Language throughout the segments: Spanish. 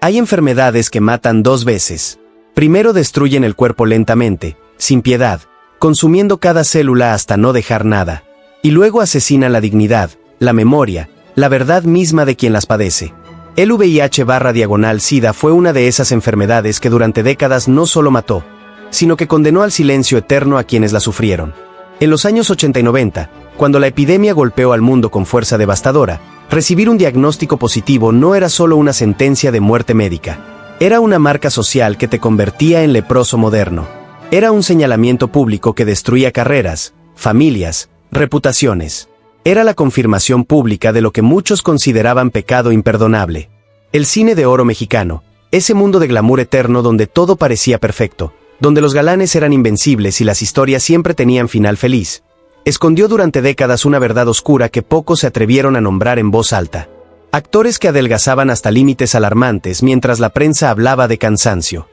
Hay enfermedades que matan dos veces. Primero destruyen el cuerpo lentamente, sin piedad, consumiendo cada célula hasta no dejar nada. Y luego asesinan la dignidad, la memoria, la verdad misma de quien las padece. El VIH/SIDA fue una de esas enfermedades que durante décadas no solo mató, sino que condenó al silencio eterno a quienes la sufrieron. En los años 80 y 90, cuando la epidemia golpeó al mundo con fuerza devastadora, recibir un diagnóstico positivo no era solo una sentencia de muerte médica. Era una marca social que te convertía en leproso moderno. Era un señalamiento público que destruía carreras, familias, reputaciones. Era la confirmación pública de lo que muchos consideraban pecado imperdonable. El cine de oro mexicano, ese mundo de glamour eterno donde todo parecía perfecto, donde los galanes eran invencibles y las historias siempre tenían final feliz, escondió durante décadas una verdad oscura que pocos se atrevieron a nombrar en voz alta. Actores que adelgazaban hasta límites alarmantes mientras la prensa hablaba de cansancio.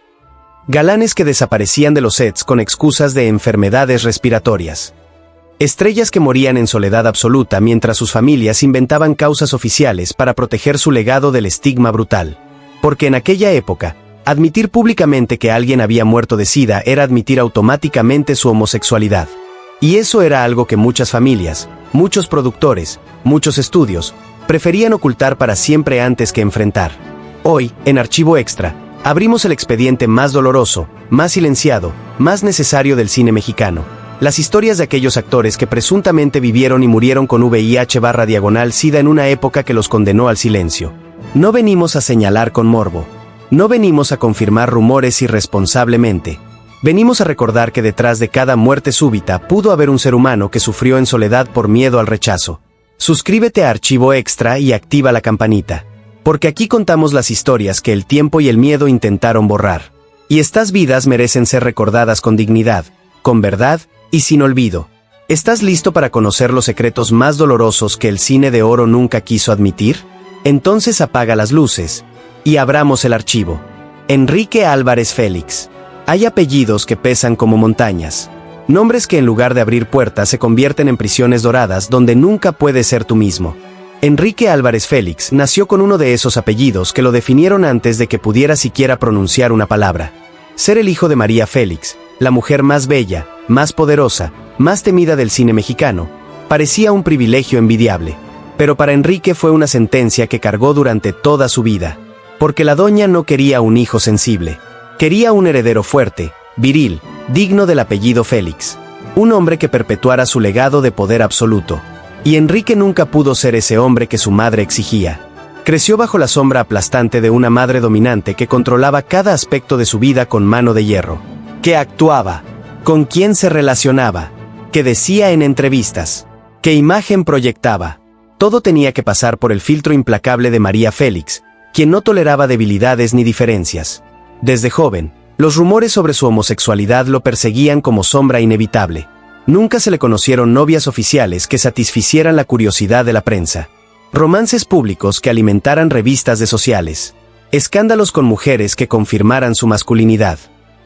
Galanes que desaparecían de los sets con excusas de enfermedades respiratorias. Estrellas que morían en soledad absoluta mientras sus familias inventaban causas oficiales para proteger su legado del estigma brutal. Porque en aquella época, admitir públicamente que alguien había muerto de SIDA era admitir automáticamente su homosexualidad. Y eso era algo que muchas familias, muchos productores, muchos estudios, preferían ocultar para siempre antes que enfrentar. Hoy, en Archivo Extra, abrimos el expediente más doloroso, más silenciado, más necesario del cine mexicano. Las historias de aquellos actores que presuntamente vivieron y murieron con VIH/SIDA en una época que los condenó al silencio. No venimos a señalar con morbo. No venimos a confirmar rumores irresponsablemente. Venimos a recordar que detrás de cada muerte súbita pudo haber un ser humano que sufrió en soledad por miedo al rechazo. Suscríbete a Archivo Extra y activa la campanita. Porque aquí contamos las historias que el tiempo y el miedo intentaron borrar. Y estas vidas merecen ser recordadas con dignidad, con verdad y sin olvido. ¿Estás listo para conocer los secretos más dolorosos que el cine de oro nunca quiso admitir? Entonces apaga las luces y abramos el archivo. Enrique Álvarez Félix. Hay apellidos que pesan como montañas. Nombres que en lugar de abrir puertas se convierten en prisiones doradas donde nunca puedes ser tú mismo. Enrique Álvarez Félix nació con uno de esos apellidos que lo definieron antes de que pudiera siquiera pronunciar una palabra. Ser el hijo de María Félix, la mujer más bella, más poderosa, más temida del cine mexicano, parecía un privilegio envidiable. Pero para Enrique fue una sentencia que cargó durante toda su vida. Porque la doña no quería un hijo sensible. Quería un heredero fuerte, viril, digno del apellido Félix. Un hombre que perpetuara su legado de poder absoluto. Y Enrique nunca pudo ser ese hombre que su madre exigía. Creció bajo la sombra aplastante de una madre dominante que controlaba cada aspecto de su vida con mano de hierro. Que actuaba, con quién se relacionaba, que decía en entrevistas, qué imagen proyectaba. Todo tenía que pasar por el filtro implacable de María Félix, quien no toleraba debilidades ni diferencias. Desde joven, los rumores sobre su homosexualidad lo perseguían como sombra inevitable. Nunca se le conocieron novias oficiales que satisficieran la curiosidad de la prensa. Romances públicos que alimentaran revistas de sociales. Escándalos con mujeres que confirmaran su masculinidad.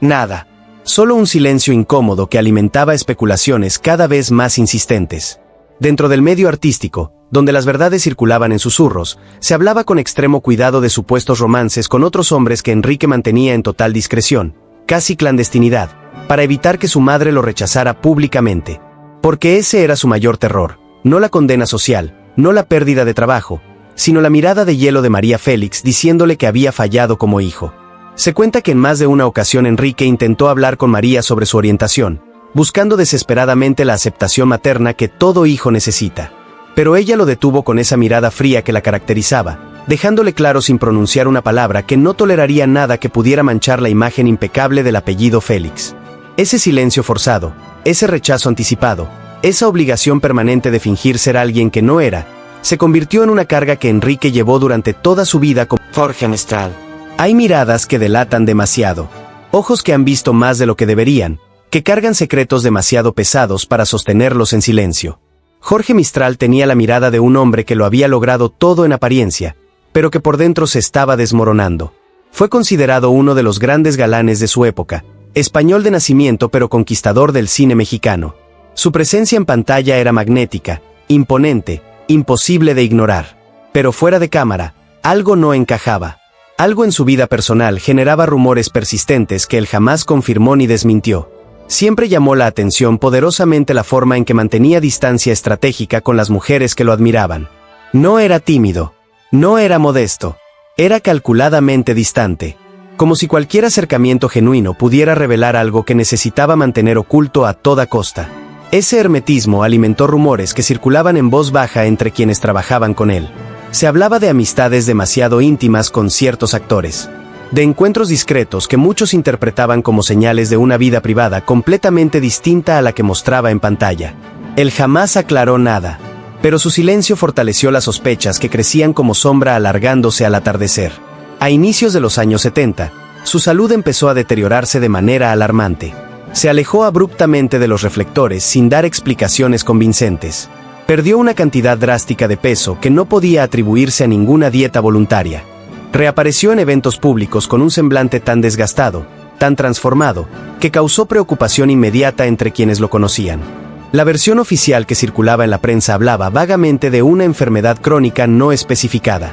Nada. Solo un silencio incómodo que alimentaba especulaciones cada vez más insistentes. Dentro del medio artístico, donde las verdades circulaban en susurros, se hablaba con extremo cuidado de supuestos romances con otros hombres que Enrique mantenía en total discreción, casi clandestinidad, para evitar que su madre lo rechazara públicamente. Porque ese era su mayor terror, no la condena social, no la pérdida de trabajo, sino la mirada de hielo de María Félix diciéndole que había fallado como hijo. Se cuenta que en más de una ocasión Enrique intentó hablar con María sobre su orientación, buscando desesperadamente la aceptación materna que todo hijo necesita. Pero ella lo detuvo con esa mirada fría que la caracterizaba, dejándole claro sin pronunciar una palabra que no toleraría nada que pudiera manchar la imagen impecable del apellido Félix. Ese silencio forzado, ese rechazo anticipado, esa obligación permanente de fingir ser alguien que no era, se convirtió en una carga que Enrique llevó durante toda su vida como Jorge Mistral. Hay miradas que delatan demasiado, ojos que han visto más de lo que deberían, que cargan secretos demasiado pesados para sostenerlos en silencio. Jorge Mistral tenía la mirada de un hombre que lo había logrado todo en apariencia, pero que por dentro se estaba desmoronando. Fue considerado uno de los grandes galanes de su época, español de nacimiento pero conquistador del cine mexicano. Su presencia en pantalla era magnética, imponente, imposible de ignorar. Pero fuera de cámara, algo no encajaba. Algo en su vida personal generaba rumores persistentes que él jamás confirmó ni desmintió. Siempre llamó la atención poderosamente la forma en que mantenía distancia estratégica con las mujeres que lo admiraban. No era tímido, no era modesto, era calculadamente distante, como si cualquier acercamiento genuino pudiera revelar algo que necesitaba mantener oculto a toda costa. Ese hermetismo alimentó rumores que circulaban en voz baja entre quienes trabajaban con él. Se hablaba de amistades demasiado íntimas con ciertos actores, de encuentros discretos que muchos interpretaban como señales de una vida privada completamente distinta a la que mostraba en pantalla. Él jamás aclaró nada, pero su silencio fortaleció las sospechas que crecían como sombra alargándose al atardecer. A inicios de los años 70, su salud empezó a deteriorarse de manera alarmante. Se alejó abruptamente de los reflectores sin dar explicaciones convincentes. Perdió una cantidad drástica de peso que no podía atribuirse a ninguna dieta voluntaria. Reapareció en eventos públicos con un semblante tan desgastado, tan transformado, que causó preocupación inmediata entre quienes lo conocían. La versión oficial que circulaba en la prensa hablaba vagamente de una enfermedad crónica no especificada.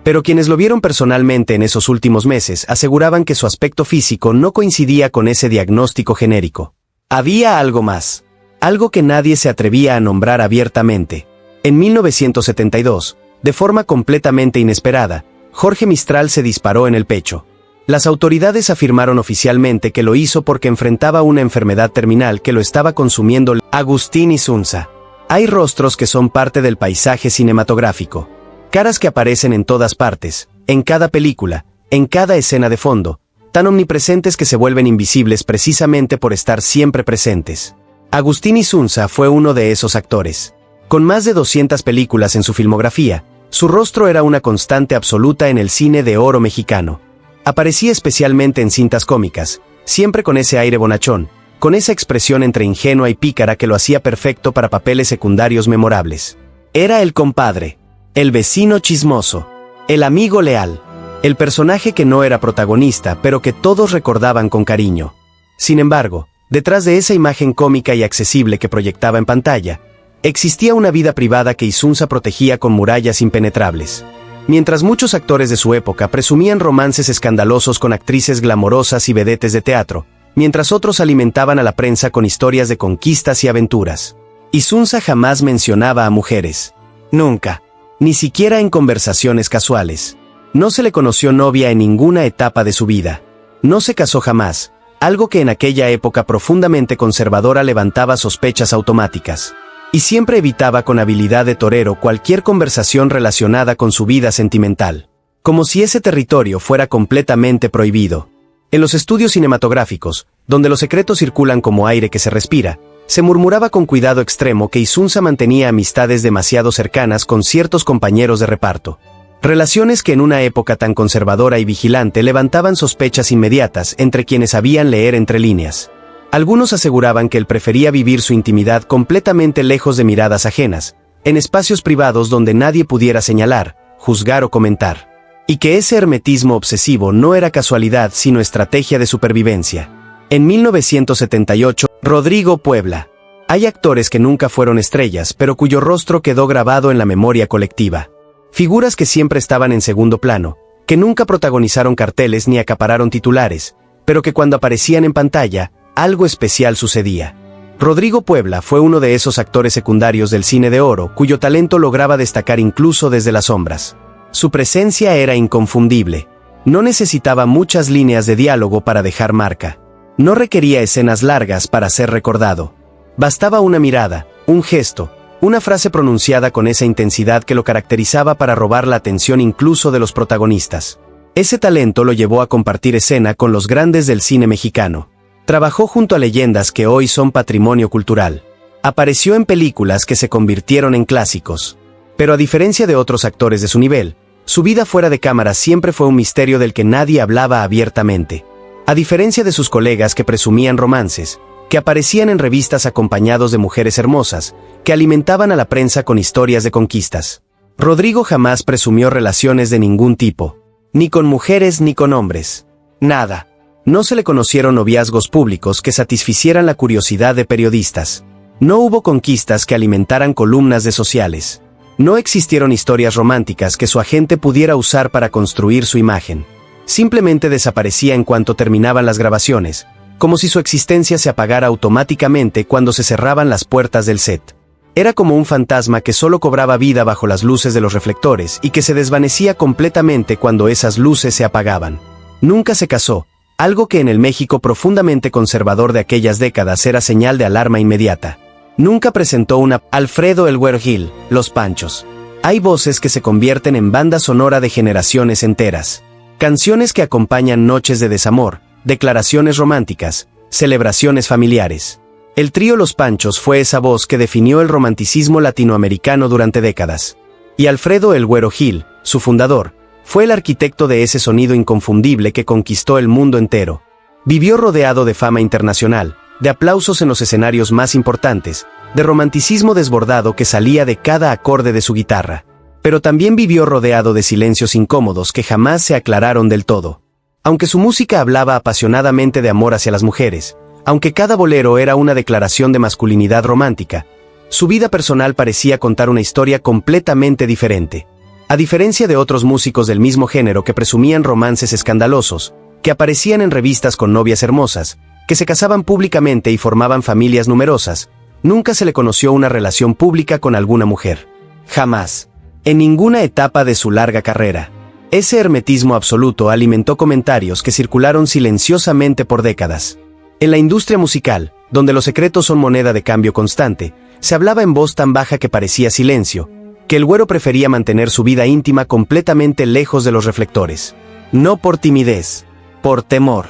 Pero quienes lo vieron personalmente en esos últimos meses aseguraban que su aspecto físico no coincidía con ese diagnóstico genérico. Había algo más. Algo que nadie se atrevía a nombrar abiertamente. En 1972, de forma completamente inesperada, Jorge Mistral se disparó en el pecho. Las autoridades afirmaron oficialmente que lo hizo porque enfrentaba una enfermedad terminal que lo estaba consumiendo. Agustín Isunza. Hay rostros que son parte del paisaje cinematográfico. Caras que aparecen en todas partes, en cada película, en cada escena de fondo, tan omnipresentes que se vuelven invisibles precisamente por estar siempre presentes. Agustín Isunza fue uno de esos actores. Con más de 200 películas en su filmografía, su rostro era una constante absoluta en el cine de oro mexicano. Aparecía especialmente en cintas cómicas, siempre con ese aire bonachón, con esa expresión entre ingenua y pícara que lo hacía perfecto para papeles secundarios memorables. Era el compadre, el vecino chismoso, el amigo leal, el personaje que no era protagonista pero que todos recordaban con cariño. Sin embargo, detrás de esa imagen cómica y accesible que proyectaba en pantalla, existía una vida privada que Isunza protegía con murallas impenetrables. Mientras muchos actores de su época presumían romances escandalosos con actrices glamorosas y vedetes de teatro, mientras otros alimentaban a la prensa con historias de conquistas y aventuras, Isunza jamás mencionaba a mujeres. Nunca. Ni siquiera en conversaciones casuales. No se le conoció novia en ninguna etapa de su vida. No se casó jamás, algo que en aquella época profundamente conservadora levantaba sospechas automáticas. Y siempre evitaba con habilidad de torero cualquier conversación relacionada con su vida sentimental, como si ese territorio fuera completamente prohibido. En los estudios cinematográficos, donde los secretos circulan como aire que se respira, se murmuraba con cuidado extremo que Isunza mantenía amistades demasiado cercanas con ciertos compañeros de reparto. Relaciones que en una época tan conservadora y vigilante levantaban sospechas inmediatas entre quienes sabían leer entre líneas. Algunos aseguraban que él prefería vivir su intimidad completamente lejos de miradas ajenas, en espacios privados donde nadie pudiera señalar, juzgar o comentar. Y que ese hermetismo obsesivo no era casualidad sino estrategia de supervivencia. En 1978, Rodrigo Puebla. Hay actores que nunca fueron estrellas, pero cuyo rostro quedó grabado en la memoria colectiva. Figuras que siempre estaban en segundo plano, que nunca protagonizaron carteles ni acapararon titulares, pero que cuando aparecían en pantalla, algo especial sucedía. Rodrigo Puebla fue uno de esos actores secundarios del cine de oro, cuyo talento lograba destacar incluso desde las sombras. Su presencia era inconfundible. No necesitaba muchas líneas de diálogo para dejar marca. No requería escenas largas para ser recordado. Bastaba una mirada, un gesto, una frase pronunciada con esa intensidad que lo caracterizaba para robar la atención incluso de los protagonistas. Ese talento lo llevó a compartir escena con los grandes del cine mexicano. Trabajó junto a leyendas que hoy son patrimonio cultural. Apareció en películas que se convirtieron en clásicos. Pero a diferencia de otros actores de su nivel, su vida fuera de cámara siempre fue un misterio del que nadie hablaba abiertamente. A diferencia de sus colegas que presumían romances, que aparecían en revistas acompañados de mujeres hermosas, que alimentaban a la prensa con historias de conquistas. Rodrigo jamás presumió relaciones de ningún tipo, ni con mujeres ni con hombres. Nada. No se le conocieron noviazgos públicos que satisficieran la curiosidad de periodistas. No hubo conquistas que alimentaran columnas de sociales. No existieron historias románticas que su agente pudiera usar para construir su imagen. Simplemente desaparecía en cuanto terminaban las grabaciones, como si su existencia se apagara automáticamente cuando se cerraban las puertas del set. Era como un fantasma que solo cobraba vida bajo las luces de los reflectores y que se desvanecía completamente cuando esas luces se apagaban. Nunca se casó, algo que en el México profundamente conservador de aquellas décadas era señal de alarma inmediata. Nunca presentó una Alfredo el Güero Gil, Los Panchos. Hay voces que se convierten en banda sonora de generaciones enteras. Canciones que acompañan noches de desamor, declaraciones románticas, celebraciones familiares. El trío Los Panchos fue esa voz que definió el romanticismo latinoamericano durante décadas. Y Alfredo el Güero Gil, su fundador, fue el arquitecto de ese sonido inconfundible que conquistó el mundo entero. Vivió rodeado de fama internacional, de aplausos en los escenarios más importantes, de romanticismo desbordado que salía de cada acorde de su guitarra. Pero también vivió rodeado de silencios incómodos que jamás se aclararon del todo. Aunque su música hablaba apasionadamente de amor hacia las mujeres, aunque cada bolero era una declaración de masculinidad romántica, su vida personal parecía contar una historia completamente diferente. A diferencia de otros músicos del mismo género que presumían romances escandalosos, que aparecían en revistas con novias hermosas, que se casaban públicamente y formaban familias numerosas, nunca se le conoció una relación pública con alguna mujer. Jamás. En ninguna etapa de su larga carrera. Ese hermetismo absoluto alimentó comentarios que circularon silenciosamente por décadas. En la industria musical, donde los secretos son moneda de cambio constante, se hablaba en voz tan baja que parecía silencio, que el güero prefería mantener su vida íntima completamente lejos de los reflectores. No por timidez, por temor.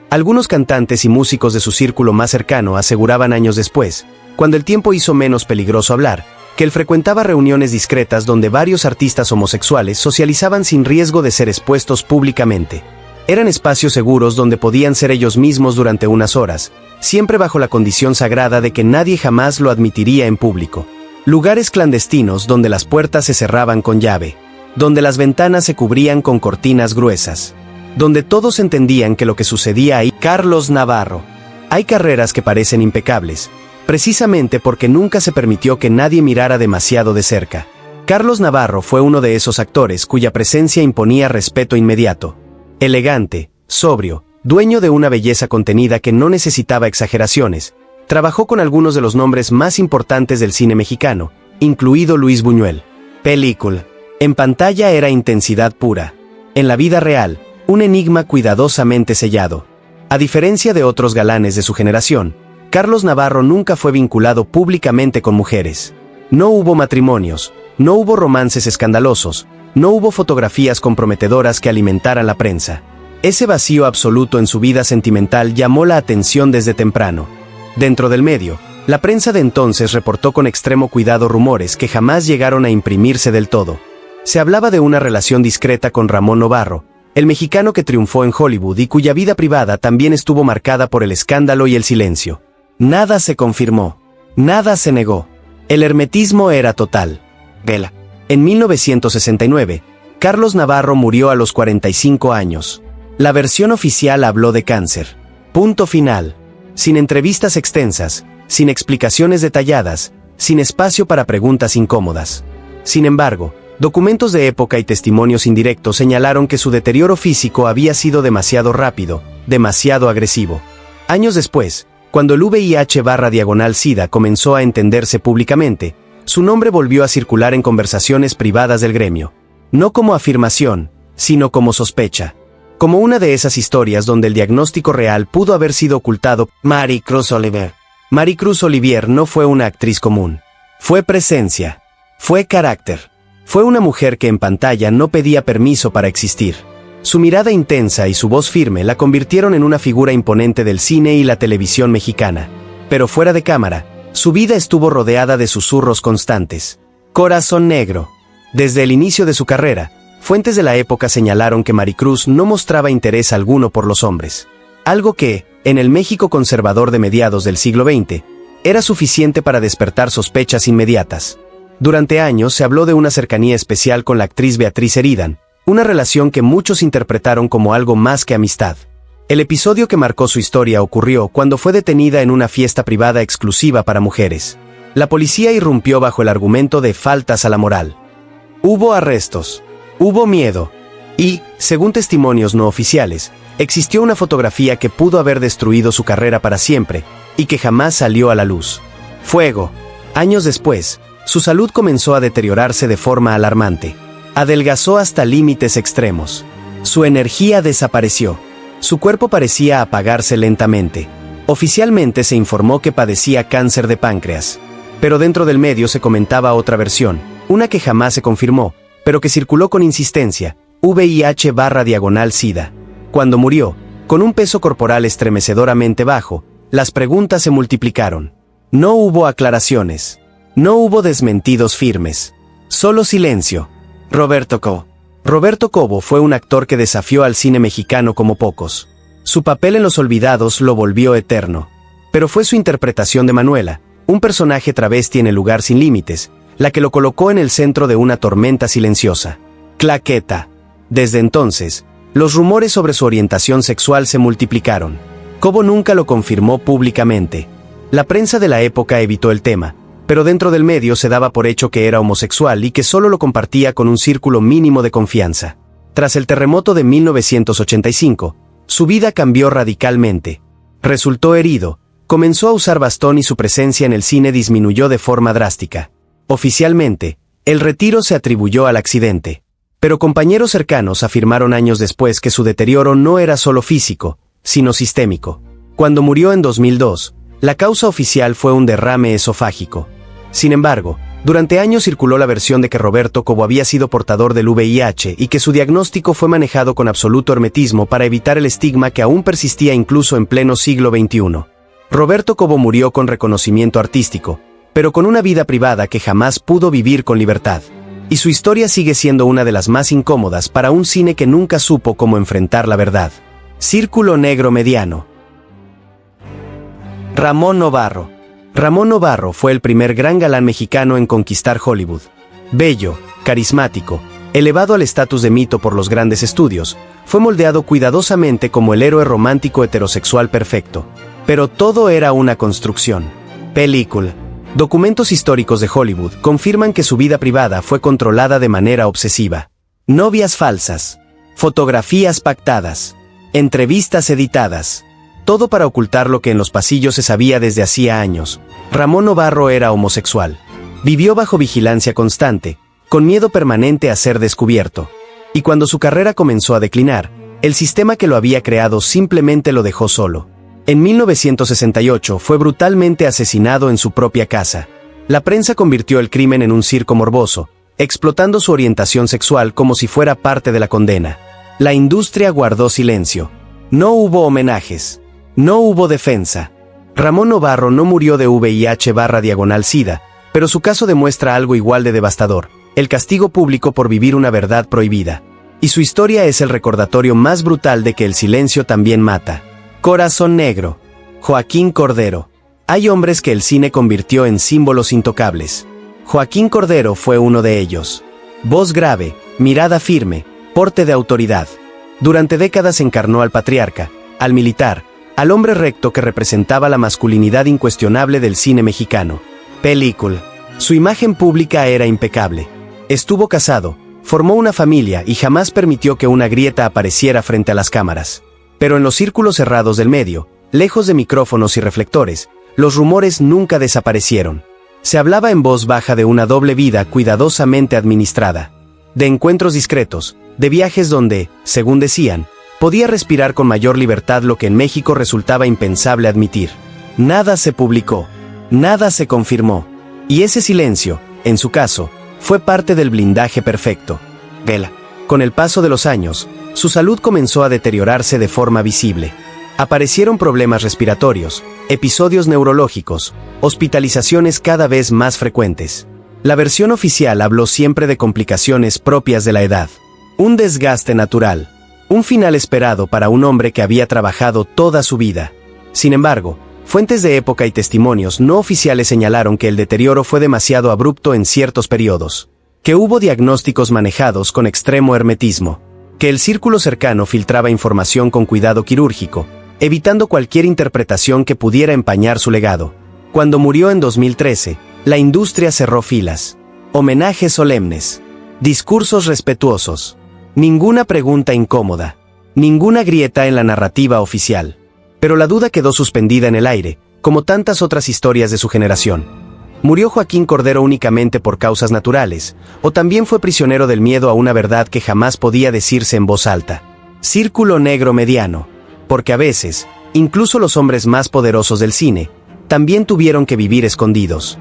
Algunos cantantes y músicos de su círculo más cercano aseguraban años después, cuando el tiempo hizo menos peligroso hablar, que él frecuentaba reuniones discretas donde varios artistas homosexuales socializaban sin riesgo de ser expuestos públicamente. Eran espacios seguros donde podían ser ellos mismos durante unas horas, siempre bajo la condición sagrada de que nadie jamás lo admitiría en público. Lugares clandestinos donde las puertas se cerraban con llave, donde las ventanas se cubrían con cortinas gruesas, donde todos entendían que lo que sucedía ahí. Carlos Navarro. Hay carreras que parecen impecables, precisamente porque nunca se permitió que nadie mirara demasiado de cerca. Carlos Navarro fue uno de esos actores cuya presencia imponía respeto inmediato. Elegante, sobrio, dueño de una belleza contenida que no necesitaba exageraciones, trabajó con algunos de los nombres más importantes del cine mexicano, incluido Luis Buñuel. Película. En pantalla era intensidad pura. En la vida real, un enigma cuidadosamente sellado. A diferencia de otros galanes de su generación, Carlos Navarro nunca fue vinculado públicamente con mujeres. No hubo matrimonios, no hubo romances escandalosos, no hubo fotografías comprometedoras que alimentaran la prensa. Ese vacío absoluto en su vida sentimental llamó la atención desde temprano. Dentro del medio, la prensa de entonces reportó con extremo cuidado rumores que jamás llegaron a imprimirse del todo. Se hablaba de una relación discreta con Ramón Novarro, el mexicano que triunfó en Hollywood y cuya vida privada también estuvo marcada por el escándalo y el silencio. Nada se confirmó. Nada se negó. El hermetismo era total. Vela. En 1969, Carlos Navarro murió a los 45 años. La versión oficial habló de cáncer. Punto final. Sin entrevistas extensas, sin explicaciones detalladas, sin espacio para preguntas incómodas. Sin embargo, documentos de época y testimonios indirectos señalaron que su deterioro físico había sido demasiado rápido, demasiado agresivo. Años después, cuando el VIH/SIDA comenzó a entenderse públicamente, su nombre volvió a circular en conversaciones privadas del gremio. No como afirmación, sino como sospecha. Como una de esas historias donde el diagnóstico real pudo haber sido ocultado. Maricruz Olivier. Maricruz Olivier no fue una actriz común. Fue presencia. Fue carácter. Fue una mujer que en pantalla no pedía permiso para existir. Su mirada intensa y su voz firme la convirtieron en una figura imponente del cine y la televisión mexicana. Pero fuera de cámara, su vida estuvo rodeada de susurros constantes. Corazón negro. Desde el inicio de su carrera, fuentes de la época señalaron que Maricruz no mostraba interés alguno por los hombres. Algo que, en el México conservador de mediados del siglo XX, era suficiente para despertar sospechas inmediatas. Durante años se habló de una cercanía especial con la actriz Beatriz Eridan, una relación que muchos interpretaron como algo más que amistad. El episodio que marcó su historia ocurrió cuando fue detenida en una fiesta privada exclusiva para mujeres. La policía irrumpió bajo el argumento de faltas a la moral. Hubo arrestos, hubo miedo, y, según testimonios no oficiales, existió una fotografía que pudo haber destruido su carrera para siempre, y que jamás salió a la luz. Fuego. Años después, su salud comenzó a deteriorarse de forma alarmante. Adelgazó hasta límites extremos. Su energía desapareció. Su cuerpo parecía apagarse lentamente. Oficialmente se informó que padecía cáncer de páncreas. Pero dentro del medio se comentaba otra versión, una que jamás se confirmó, pero que circuló con insistencia, VIH/SIDA. Cuando murió, con un peso corporal estremecedoramente bajo, las preguntas se multiplicaron. No hubo aclaraciones. No hubo desmentidos firmes. Solo silencio. Roberto Cobo. Roberto Cobo fue un actor que desafió al cine mexicano como pocos. Su papel en Los Olvidados lo volvió eterno. Pero fue su interpretación de Manuela, un personaje travesti en El lugar sin límites, la que lo colocó en el centro de una tormenta silenciosa. Claqueta. Desde entonces, los rumores sobre su orientación sexual se multiplicaron. Cobo nunca lo confirmó públicamente. La prensa de la época evitó el tema, pero dentro del medio se daba por hecho que era homosexual y que solo lo compartía con un círculo mínimo de confianza. Tras el terremoto de 1985, su vida cambió radicalmente. Resultó herido, comenzó a usar bastón y su presencia en el cine disminuyó de forma drástica. Oficialmente, el retiro se atribuyó al accidente. Pero compañeros cercanos afirmaron años después que su deterioro no era solo físico, sino sistémico. Cuando murió en 2002, la causa oficial fue un derrame esofágico. Sin embargo, durante años circuló la versión de que Roberto Cobo había sido portador del VIH y que su diagnóstico fue manejado con absoluto hermetismo para evitar el estigma que aún persistía incluso en pleno siglo XXI. Roberto Cobo murió con reconocimiento artístico, pero con una vida privada que jamás pudo vivir con libertad. Y su historia sigue siendo una de las más incómodas para un cine que nunca supo cómo enfrentar la verdad. Círculo negro mediano. Ramón Novarro. Ramón Novarro fue el primer gran galán mexicano en conquistar Hollywood. Bello, carismático, elevado al estatus de mito por los grandes estudios, fue moldeado cuidadosamente como el héroe romántico heterosexual perfecto. Pero todo era una construcción. Película. Documentos históricos de Hollywood confirman que su vida privada fue controlada de manera obsesiva. Novias falsas, fotografías pactadas, entrevistas editadas. Todo para ocultar lo que en los pasillos se sabía desde hacía años. Ramón Novarro era homosexual. Vivió bajo vigilancia constante, con miedo permanente a ser descubierto. Y cuando su carrera comenzó a declinar, el sistema que lo había creado simplemente lo dejó solo. En 1968 fue brutalmente asesinado en su propia casa. La prensa convirtió el crimen en un circo morboso, explotando su orientación sexual como si fuera parte de la condena. La industria guardó silencio. No hubo homenajes. No hubo defensa. Ramón Novarro no murió de VIH/SIDA, pero su caso demuestra algo igual de devastador: el castigo público por vivir una verdad prohibida. Y su historia es el recordatorio más brutal de que el silencio también mata. Corazón negro. Joaquín Cordero. Hay hombres que el cine convirtió en símbolos intocables. Joaquín Cordero fue uno de ellos. Voz grave, mirada firme, porte de autoridad. Durante décadas encarnó al patriarca, al militar, al hombre recto que representaba la masculinidad incuestionable del cine mexicano. Película. Su imagen pública era impecable. Estuvo casado, formó una familia y jamás permitió que una grieta apareciera frente a las cámaras. Pero en los círculos cerrados del medio, lejos de micrófonos y reflectores, los rumores nunca desaparecieron. Se hablaba en voz baja de una doble vida cuidadosamente administrada. De encuentros discretos, de viajes donde, según decían, podía respirar con mayor libertad, lo que en México resultaba impensable admitir. Nada se publicó, nada se confirmó. Y ese silencio, en su caso, fue parte del blindaje perfecto. Vela. Con el paso de los años, su salud comenzó a deteriorarse de forma visible. Aparecieron problemas respiratorios, episodios neurológicos, hospitalizaciones cada vez más frecuentes. La versión oficial habló siempre de complicaciones propias de la edad. Un desgaste natural. Un final esperado para un hombre que había trabajado toda su vida. Sin embargo, fuentes de época y testimonios no oficiales señalaron que el deterioro fue demasiado abrupto en ciertos periodos. Que hubo diagnósticos manejados con extremo hermetismo. Que el círculo cercano filtraba información con cuidado quirúrgico, evitando cualquier interpretación que pudiera empañar su legado. Cuando murió en 2013, La industria cerró filas. Homenajes solemnes. Discursos respetuosos. Ninguna pregunta incómoda. Ninguna grieta en la narrativa oficial. Pero la duda quedó suspendida en el aire, como tantas otras historias de su generación. ¿Murió Joaquín Cordero únicamente por causas naturales, o también fue prisionero del miedo a una verdad que jamás podía decirse en voz alta? Círculo negro mediano. Porque a veces, incluso los hombres más poderosos del cine, también tuvieron que vivir escondidos.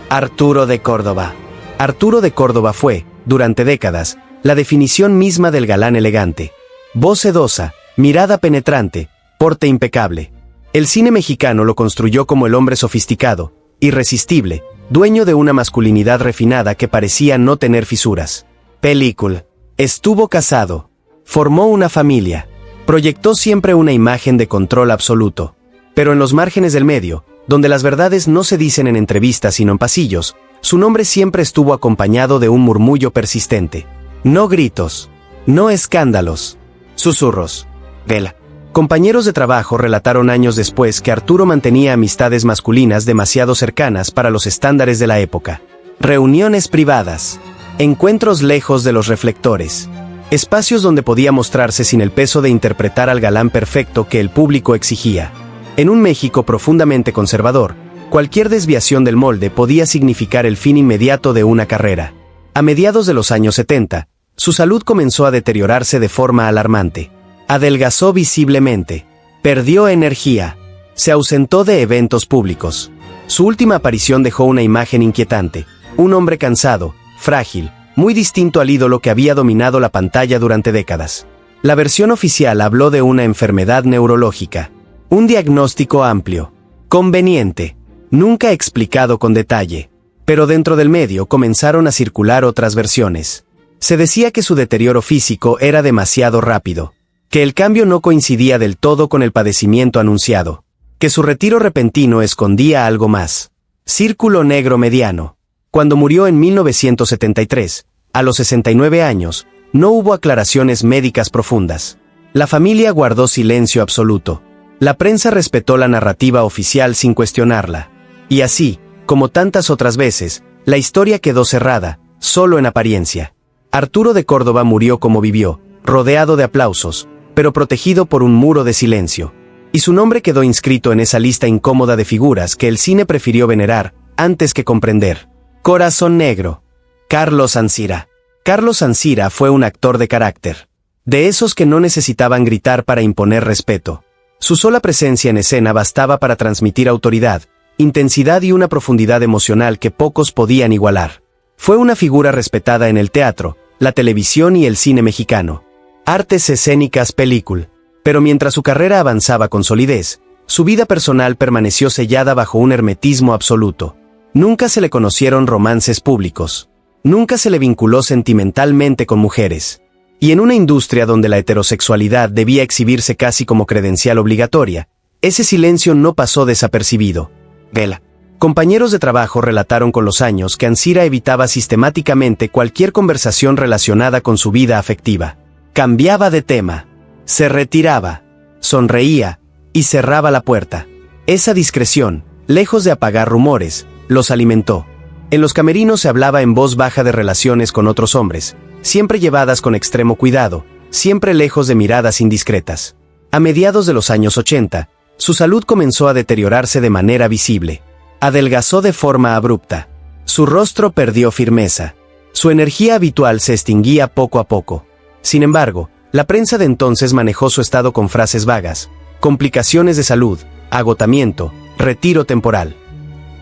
Arturo de Córdoba. Arturo de Córdoba fue, durante décadas, la definición misma del galán elegante. Voz sedosa, mirada penetrante, porte impecable. El cine mexicano lo construyó como el hombre sofisticado, irresistible, dueño de una masculinidad refinada que parecía no tener fisuras. Película. Estuvo casado. Formó una familia. Proyectó siempre una imagen de control absoluto. Pero en los márgenes del medio, donde las verdades no se dicen en entrevistas sino en pasillos, su nombre siempre estuvo acompañado de un murmullo persistente. No gritos. No escándalos. Susurros. Vela. Compañeros de trabajo relataron años después que Arturo mantenía amistades masculinas demasiado cercanas para los estándares de la época. Reuniones privadas. Encuentros lejos de los reflectores. Espacios donde podía mostrarse sin el peso de interpretar al galán perfecto que el público exigía. En un México profundamente conservador, cualquier desviación del molde podía significar el fin inmediato de una carrera. A mediados de los años 70, su salud comenzó a deteriorarse de forma alarmante. Adelgazó visiblemente. Perdió energía. Se ausentó de eventos públicos. Su última aparición dejó una imagen inquietante. Un hombre cansado, frágil, muy distinto al ídolo que había dominado la pantalla durante décadas. La versión oficial habló de una enfermedad neurológica. Un diagnóstico amplio. Conveniente. Nunca explicado con detalle. Pero dentro del medio comenzaron a circular otras versiones. Se decía que su deterioro físico era demasiado rápido. Que el cambio no coincidía del todo con el padecimiento anunciado. Que su retiro repentino escondía algo más. Círculo negro mediano. Cuando murió en 1973, a los 69 años, no hubo aclaraciones médicas profundas. La familia guardó silencio absoluto. La prensa respetó la narrativa oficial sin cuestionarla. Y así, como tantas otras veces, la historia quedó cerrada, solo en apariencia. Arturo de Córdoba murió como vivió, rodeado de aplausos, pero protegido por un muro de silencio. Y su nombre quedó inscrito en esa lista incómoda de figuras que el cine prefirió venerar, antes que comprender. Corazón negro. Carlos Ancira. Carlos Ancira fue un actor de carácter. De esos que no necesitaban gritar para imponer respeto. Su sola presencia en escena bastaba para transmitir autoridad, intensidad y una profundidad emocional que pocos podían igualar. Fue una figura respetada en el teatro, la televisión y el cine mexicano. Artes escénicas película. Pero mientras su carrera avanzaba con solidez, su vida personal permaneció sellada bajo un hermetismo absoluto. Nunca se le conocieron romances públicos. Nunca se le vinculó sentimentalmente con mujeres. Y en una industria donde la heterosexualidad debía exhibirse casi como credencial obligatoria, ese silencio no pasó desapercibido. Vela. Compañeros de trabajo relataron con los años que Ancira evitaba sistemáticamente cualquier conversación relacionada con su vida afectiva. Cambiaba de tema. Se retiraba. Sonreía. Y cerraba la puerta. Esa discreción, lejos de apagar rumores, los alimentó. En los camerinos se hablaba en voz baja de relaciones con otros hombres, siempre llevadas con extremo cuidado, siempre lejos de miradas indiscretas. A mediados de los años 80, su salud comenzó a deteriorarse de manera visible. Adelgazó de forma abrupta. Su rostro perdió firmeza. Su energía habitual se extinguía poco a poco. Sin embargo, la prensa de entonces manejó su estado con frases vagas: complicaciones de salud, agotamiento, retiro temporal.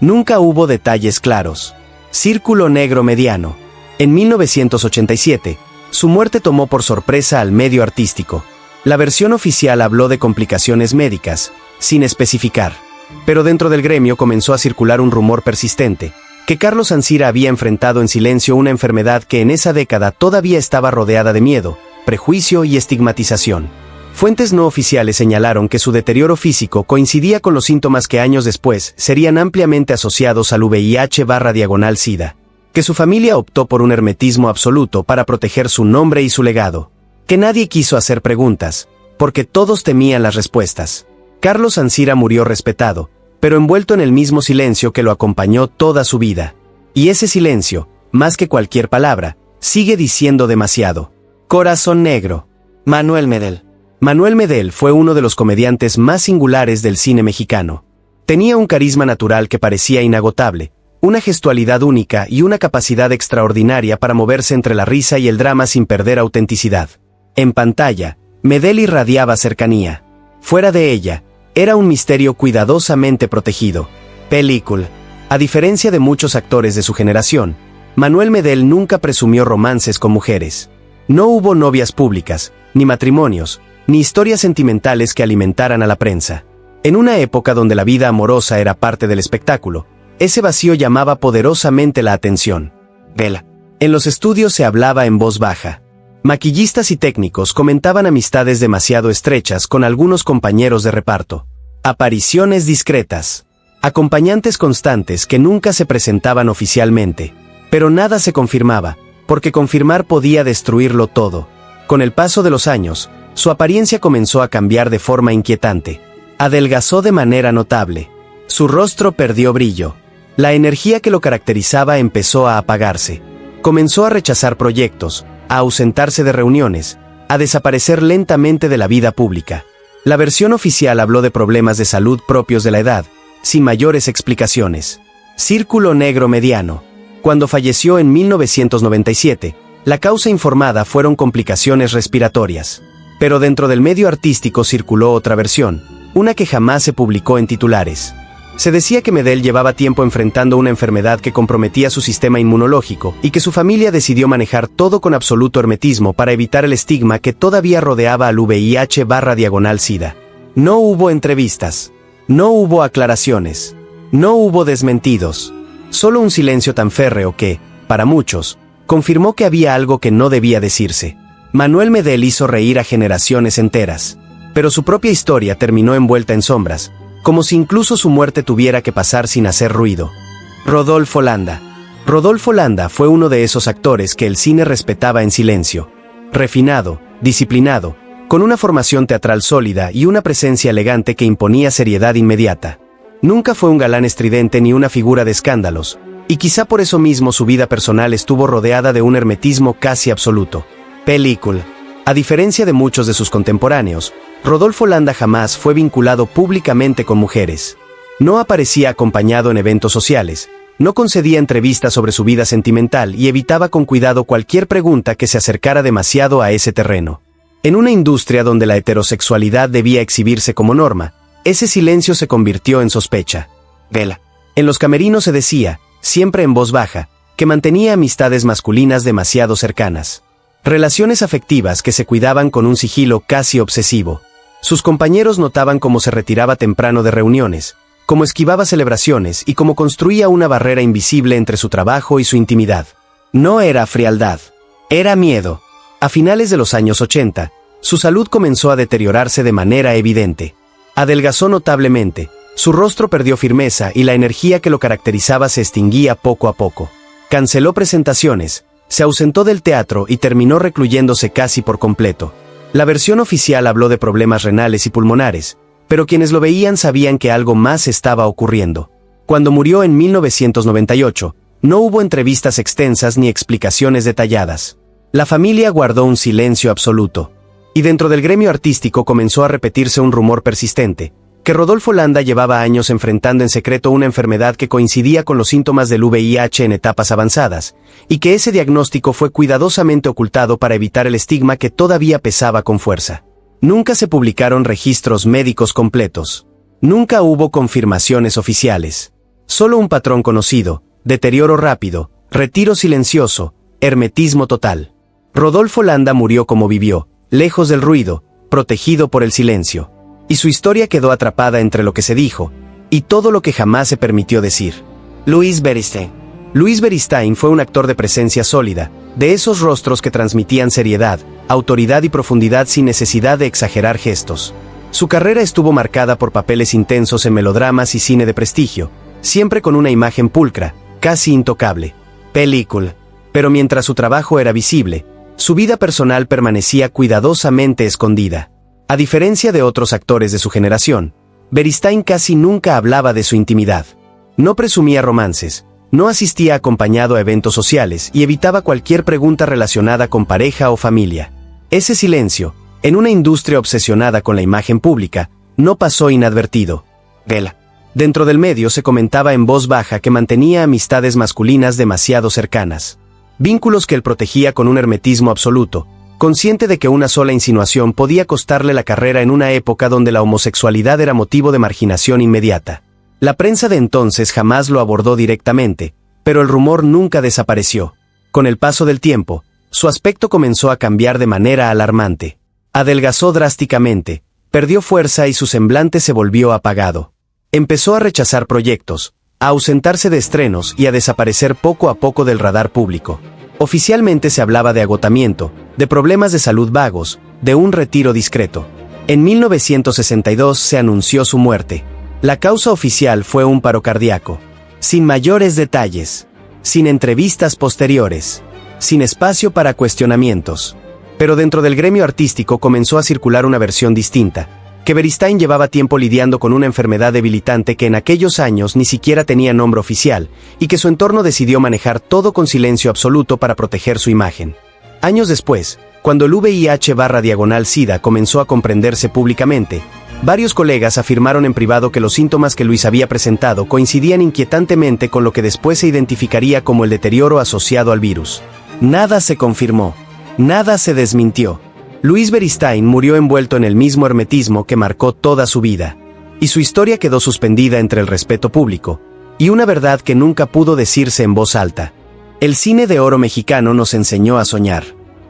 Nunca hubo detalles claros. Círculo negro mediano. En 1987, su muerte tomó por sorpresa al medio artístico. La versión oficial habló de complicaciones médicas, sin especificar. Pero dentro del gremio comenzó a circular un rumor persistente, que Carlos Ancira había enfrentado en silencio una enfermedad que en esa década todavía estaba rodeada de miedo, prejuicio y estigmatización. Fuentes no oficiales señalaron que su deterioro físico coincidía con los síntomas que años después serían ampliamente asociados al VIH/SIDA. Que su familia optó por un hermetismo absoluto para proteger su nombre y su legado. Que nadie quiso hacer preguntas, porque todos temían las respuestas. Carlos Ancira murió respetado, pero envuelto en el mismo silencio que lo acompañó toda su vida. Y ese silencio, más que cualquier palabra, sigue diciendo demasiado. Corazón negro. Manuel Medel. Manuel Medel fue uno de los comediantes más singulares del cine mexicano. Tenía un carisma natural que parecía inagotable, una gestualidad única y una capacidad extraordinaria para moverse entre la risa y el drama sin perder autenticidad. En pantalla, Medel irradiaba cercanía. Fuera de ella, era un misterio cuidadosamente protegido. Película. A diferencia de muchos actores de su generación, Manuel Medel nunca presumió romances con mujeres. No hubo novias públicas, ni matrimonios, ni historias sentimentales que alimentaran a la prensa. En una época donde la vida amorosa era parte del espectáculo, ese vacío llamaba poderosamente la atención. Vela. En los estudios se hablaba en voz baja. Maquillistas y técnicos comentaban amistades demasiado estrechas con algunos compañeros de reparto. Apariciones discretas. Acompañantes constantes que nunca se presentaban oficialmente. Pero nada se confirmaba, porque confirmar podía destruirlo todo. Con el paso de los años, su apariencia comenzó a cambiar de forma inquietante. Adelgazó de manera notable. Su rostro perdió brillo. La energía que lo caracterizaba empezó a apagarse. Comenzó a rechazar proyectos, a ausentarse de reuniones, a desaparecer lentamente de la vida pública. La versión oficial habló de problemas de salud propios de la edad, sin mayores explicaciones. Círculo negro mediano. Cuando falleció en 1997, la causa informada fueron complicaciones respiratorias. Pero dentro del medio artístico circuló otra versión, una que jamás se publicó en titulares. Se decía que Medel llevaba tiempo enfrentando una enfermedad que comprometía su sistema inmunológico y que su familia decidió manejar todo con absoluto hermetismo para evitar el estigma que todavía rodeaba al VIH/SIDA. No hubo entrevistas. No hubo aclaraciones. No hubo desmentidos. Solo un silencio tan férreo que, para muchos, confirmó que había algo que no debía decirse. Manuel Medel hizo reír a generaciones enteras. Pero su propia historia terminó envuelta en sombras, como si incluso su muerte tuviera que pasar sin hacer ruido. Rodolfo Landa. Rodolfo Landa fue uno de esos actores que el cine respetaba en silencio. Refinado, disciplinado, con una formación teatral sólida y una presencia elegante que imponía seriedad inmediata. Nunca fue un galán estridente ni una figura de escándalos, y quizá por eso mismo su vida personal estuvo rodeada de un hermetismo casi absoluto. Película. A diferencia de muchos de sus contemporáneos, Rodolfo Landa jamás fue vinculado públicamente con mujeres. No aparecía acompañado en eventos sociales, no concedía entrevistas sobre su vida sentimental y evitaba con cuidado cualquier pregunta que se acercara demasiado a ese terreno. En una industria donde la heterosexualidad debía exhibirse como norma, ese silencio se convirtió en sospecha. Vela. En los camerinos se decía, siempre en voz baja, que mantenía amistades masculinas demasiado cercanas. Relaciones afectivas que se cuidaban con un sigilo casi obsesivo. Sus compañeros notaban cómo se retiraba temprano de reuniones, cómo esquivaba celebraciones y cómo construía una barrera invisible entre su trabajo y su intimidad. No era frialdad, era miedo. A finales de los años 80, su salud comenzó a deteriorarse de manera evidente. Adelgazó notablemente, su rostro perdió firmeza y la energía que lo caracterizaba se extinguía poco a poco. Canceló presentaciones, se ausentó del teatro y terminó recluyéndose casi por completo. La versión oficial habló de problemas renales y pulmonares, pero quienes lo veían sabían que algo más estaba ocurriendo. Cuando murió en 1998, no hubo entrevistas extensas ni explicaciones detalladas. La familia guardó un silencio absoluto. Y dentro del gremio artístico comenzó a repetirse un rumor persistente, que Rodolfo Landa llevaba años enfrentando en secreto una enfermedad que coincidía con los síntomas del VIH en etapas avanzadas, y que ese diagnóstico fue cuidadosamente ocultado para evitar el estigma que todavía pesaba con fuerza. Nunca se publicaron registros médicos completos. Nunca hubo confirmaciones oficiales. Solo un patrón conocido, deterioro rápido, retiro silencioso, hermetismo total. Rodolfo Landa murió como vivió, lejos del ruido, protegido por el silencio. Y su historia quedó atrapada entre lo que se dijo, y todo lo que jamás se permitió decir. Luis Beristain. Luis Beristain fue un actor de presencia sólida, de esos rostros que transmitían seriedad, autoridad y profundidad sin necesidad de exagerar gestos. Su carrera estuvo marcada por papeles intensos en melodramas y cine de prestigio, siempre con una imagen pulcra, casi intocable. Película. Pero mientras su trabajo era visible, su vida personal permanecía cuidadosamente escondida. A diferencia de otros actores de su generación, Beristain casi nunca hablaba de su intimidad. No presumía romances, no asistía acompañado a eventos sociales y evitaba cualquier pregunta relacionada con pareja o familia. Ese silencio, en una industria obsesionada con la imagen pública, no pasó inadvertido. Dentro del medio se comentaba en voz baja que mantenía amistades masculinas demasiado cercanas. Vínculos que él protegía con un hermetismo absoluto, consciente de que una sola insinuación podía costarle la carrera en una época donde la homosexualidad era motivo de marginación inmediata. La prensa de entonces jamás lo abordó directamente, pero el rumor nunca desapareció. Con el paso del tiempo, su aspecto comenzó a cambiar de manera alarmante. Adelgazó drásticamente, perdió fuerza y su semblante se volvió apagado. Empezó a rechazar proyectos, a ausentarse de estrenos y a desaparecer poco a poco del radar público. Oficialmente se hablaba de agotamiento, de problemas de salud vagos, de un retiro discreto. En 1962 se anunció su muerte. La causa oficial fue un paro cardíaco. Sin mayores detalles, sin entrevistas posteriores, sin espacio para cuestionamientos. Pero dentro del gremio artístico comenzó a circular una versión distinta, que Beristain llevaba tiempo lidiando con una enfermedad debilitante que en aquellos años ni siquiera tenía nombre oficial, y que su entorno decidió manejar todo con silencio absoluto para proteger su imagen. Años después, cuando el VIH/SIDA comenzó a comprenderse públicamente, varios colegas afirmaron en privado que los síntomas que Luis había presentado coincidían inquietantemente con lo que después se identificaría como el deterioro asociado al virus. Nada se confirmó, nada se desmintió. Luis Beristain murió envuelto en el mismo hermetismo que marcó toda su vida, y su historia quedó suspendida entre el respeto público y una verdad que nunca pudo decirse en voz alta. El cine de oro mexicano nos enseñó a soñar.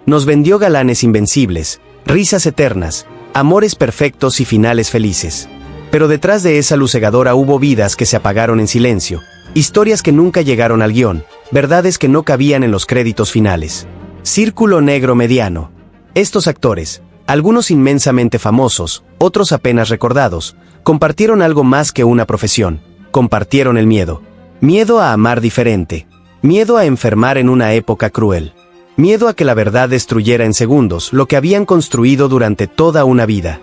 Nos vendió galanes invencibles, risas eternas, amores perfectos y finales felices. Pero detrás de esa luz cegadora hubo vidas que se apagaron en silencio, historias que nunca llegaron al guión, verdades que no cabían en los créditos finales. Círculo Negro Mediano. Estos actores, algunos inmensamente famosos, otros apenas recordados, compartieron algo más que una profesión, compartieron el miedo. Miedo a amar diferente, miedo a enfermar en una época cruel, miedo a que la verdad destruyera en segundos lo que habían construido durante toda una vida.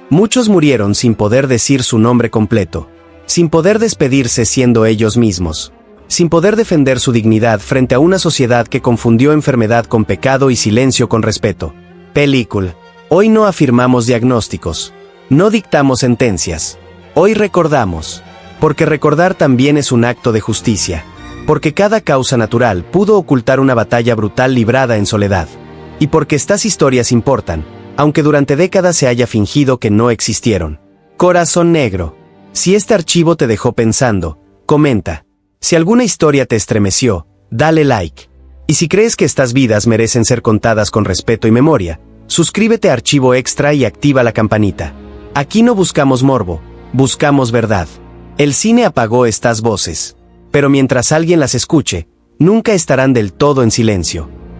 Muchos murieron sin poder decir su nombre completo, sin poder despedirse siendo ellos mismos, sin poder defender su dignidad frente a una sociedad que confundió enfermedad con pecado y silencio con respeto. Película. Hoy no afirmamos diagnósticos, no dictamos sentencias. Hoy recordamos, porque recordar también es un acto de justicia, porque cada causa natural pudo ocultar una batalla brutal librada en soledad, y porque estas historias importan, aunque durante décadas se haya fingido que no existieron. Corazón Negro. Si este archivo te dejó pensando, comenta. Si alguna historia te estremeció, dale like. Y si crees que estas vidas merecen ser contadas con respeto y memoria, suscríbete a Archivo Extra y activa la campanita. Aquí no buscamos morbo, buscamos verdad. El cine apagó estas voces, pero mientras alguien las escuche, nunca estarán del todo en silencio.